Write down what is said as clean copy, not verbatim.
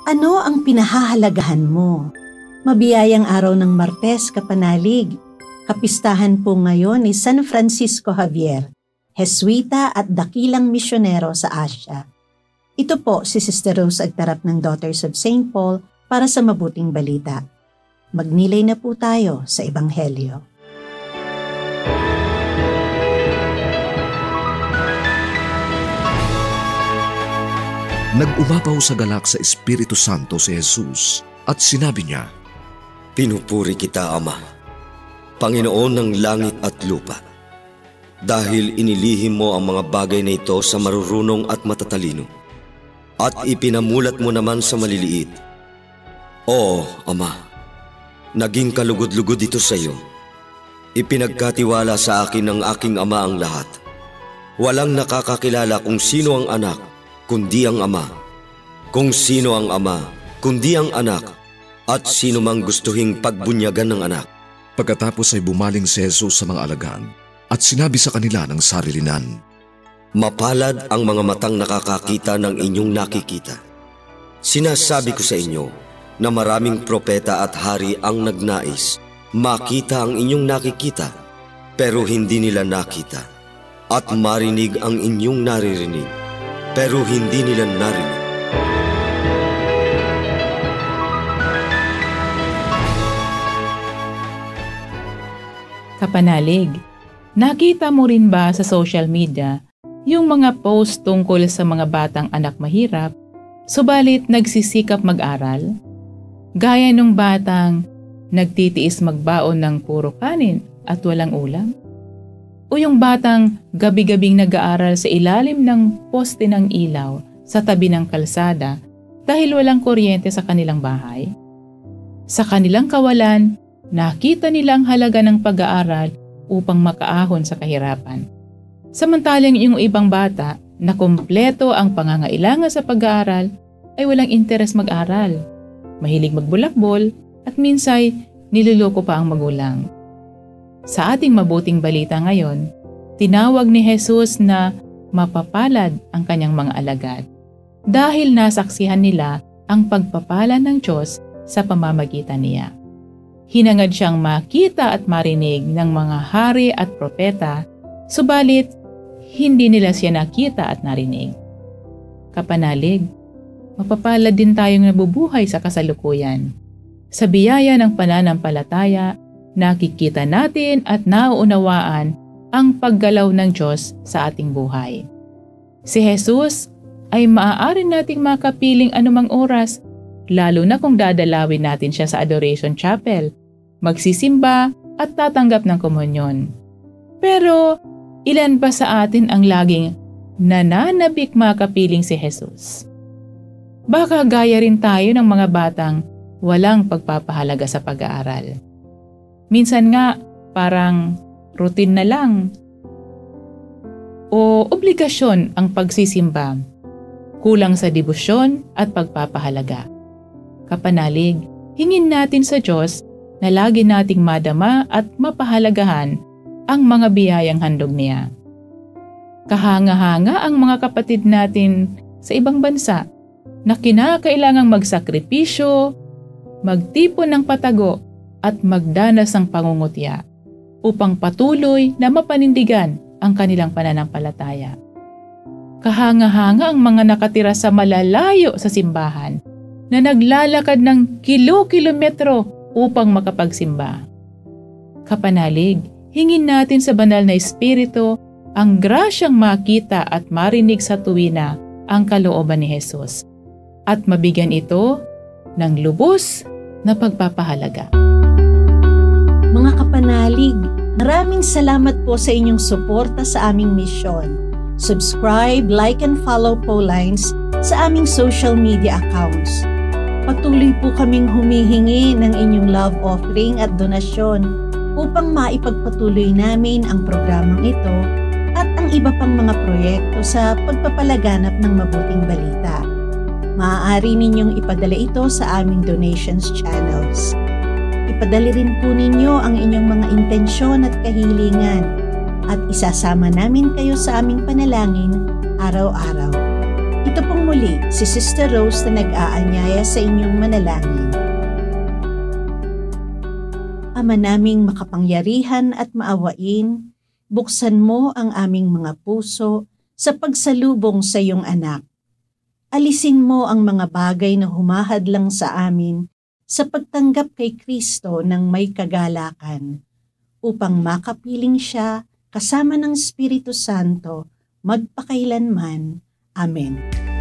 Ano ang pinahahalagahan mo? Mabiyayang araw ng Martes, kapanalig. Kapistahan po ngayon ni San Francisco Javier, Jesuita at dakilang misyonero sa Asia. Ito po si Sister Rose Agtarap ng Daughters of St. Paul para sa mabuting balita. Magnilay na po tayo sa Ebanghelyo. Nag-umapaw sa galak sa Espiritu Santo si Jesus at sinabi niya, Pinupuri kita, Ama, Panginoon ng langit at lupa, dahil inilihim mo ang mga bagay na ito sa marurunong at matatalino, at ipinamulat mo naman sa maliliit. Oo, Ama, naging kalugod-lugod ito sa iyo. Ipinagkatiwala sa akin ng aking Ama ang lahat. Walang nakakakilala kung sino ang anak, kundi ang Ama. Kung sino ang Ama, kundi ang anak, at sino mang gustuhing pagbunyagan ng anak. Pagkatapos ay bumaling si Jesus sa mga alagad at sinabi sa kanila ng sarilinan, Mapalad ang mga matang nakakakita ng inyong nakikita. Sinasabi ko sa inyo na maraming propeta at hari ang nagnais makita ang inyong nakikita, pero hindi nila nakita, at marinig ang inyong naririnig, pero hindi nila narinig. Kapanalig, nakita mo rin ba sa social media yung mga post tungkol sa mga batang anak mahirap, subalit nagsisikap mag-aral? Gaya nung batang nagtitiis magbaon ng puro kanin at walang ulam? O yung batang gabi-gabing nag-aaral sa ilalim ng poste ng ilaw sa tabi ng kalsada dahil walang kuryente sa kanilang bahay? Sa kanilang kawalan, nakita nilang halaga ng pag-aaral upang makaahon sa kahirapan. Samantalang yung ibang bata na kumpleto ang pangangailangan sa pag-aaral ay walang interes mag-aral, mahilig magbulakbol at minsay niloloko pa ang magulang. Sa ating mabuting balita ngayon, tinawag ni Jesus na mapapalad ang kanyang mga alagad dahil nasaksihan nila ang pagpapala ng Diyos sa pamamagitan niya. Hinangad siyang makita at marinig ng mga hari at propeta, subalit hindi nila siya nakita at narinig. Kapanalig, mapapalad din tayong nabubuhay sa kasalukuyan. Sa biyaya ng pananampalataya, nakikita natin at nauunawaan ang paggalaw ng Diyos sa ating buhay. Si Jesus ay maaari nating makapiling anumang oras, lalo na kung dadalawin natin siya sa Adoration Chapel, magsisimba at tatanggap ng komunyon. Pero ilan ba sa atin ang laging nananabik makapiling si Jesus? Baka gaya rin tayo ng mga batang walang pagpapahalaga sa pag-aaral. Minsan nga parang routine na lang o obligasyon ang pagsisimba, kulang sa debosyon at pagpapahalaga. Kapanalig, hingin natin sa Diyos na lagi nating madama at mapahalagahan ang mga biyayang handog niya. Kahanga-hanga ang mga kapatid natin sa ibang bansa na kinakailangang magsakripisyo, magtipon ng patago at magdanas ng pangungutya upang patuloy na mapanindigan ang kanilang pananampalataya. Kahanga-hanga ang mga nakatira sa malalayo sa simbahan na naglalakad ng kilo-kilometro upang makapagsimba. Kapanalig, hingin natin sa banal na Espiritu ang grasyang makita at marinig sa tuwina ang kalooban ni Jesus at mabigyan ito ng lubos na pagpapahalaga. Mga kapanalig, maraming salamat po sa inyong suporta sa aming misyon. Subscribe, like, and follow po lines sa aming social media accounts. Patuloy po kaming humihingi ng inyong love offering at donasyon upang maipagpatuloy namin ang programang ito at ang iba pang mga proyekto sa pagpapalaganap ng mabuting balita. Maaari ninyong ipadala ito sa aming donations channels. Ipadala rin po ninyo ang inyong mga intensyon at kahilingan at isasama namin kayo sa aming panalangin araw-araw. Ito pong muli si Sister Rose na nag-aanyaya sa inyong manalangin. Ama naming makapangyarihan at maawain, buksan mo ang aming mga puso sa pagsalubong sa iyong anak. Alisin mo ang mga bagay na humahadlang sa amin sa pagtanggap kay Kristo ng may kagalakan, upang makapiling siya kasama ng Espiritu Santo magpakailanman. Amen.